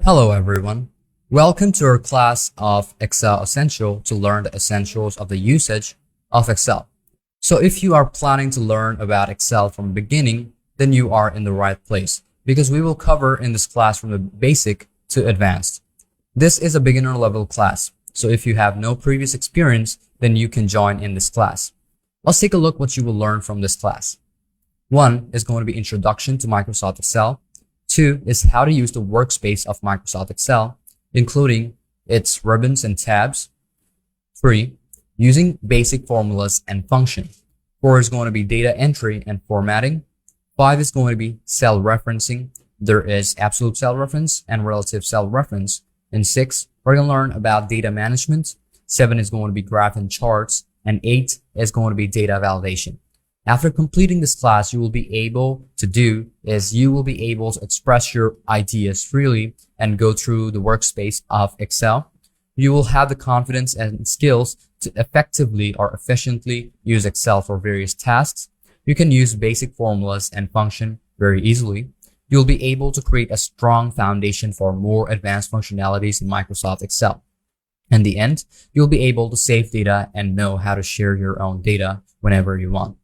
Hello everyone. Welcome to our class of Excel Essential to learn the essentials of the usage of Excel. So if you are planning to learn about Excel from the beginning, then you are in the right place because we will cover in this class from the basic to advanced. This is a beginner level class. So if you have no previous experience, then you can join in this class. Let's take a look what you will learn from this class. One is going to be Introduction to Microsoft Excel. Two is how to use the workspace of Microsoft Excel, including its ribbons and tabs. Three, using basic formulas and functions. Four is going to be data entry and formatting. Five is going to be cell referencing. There is absolute cell reference and relative cell reference. And six, we're going to learn about data management. Seven is going to be graph and charts. And eight is going to be data validation. After completing this class, you will be able to express your ideas freely and go through the workspace of Excel. You will have the confidence and skills to effectively or efficiently use Excel for various tasks. You can use basic formulas and function very easily. You'll be able to create a strong foundation for more advanced functionalities in Microsoft Excel. In the end, you'll be able to save data and know how to share your own data whenever you want.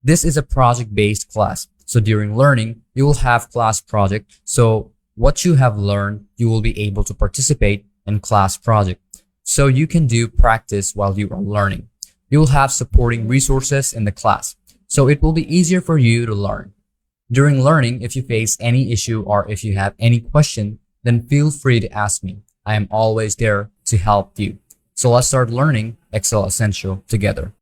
This is a project-based class. So during learning, you will have class project. So what you have learned, you will be able to participate in class project. So you can do practice while you are learning. You will have supporting resources in the class. So it will be easier for you to learn. During learning, if you face any issue or if you have any question, then feel free to ask me. I am always there to help you. So let's start learning Excel Essential together.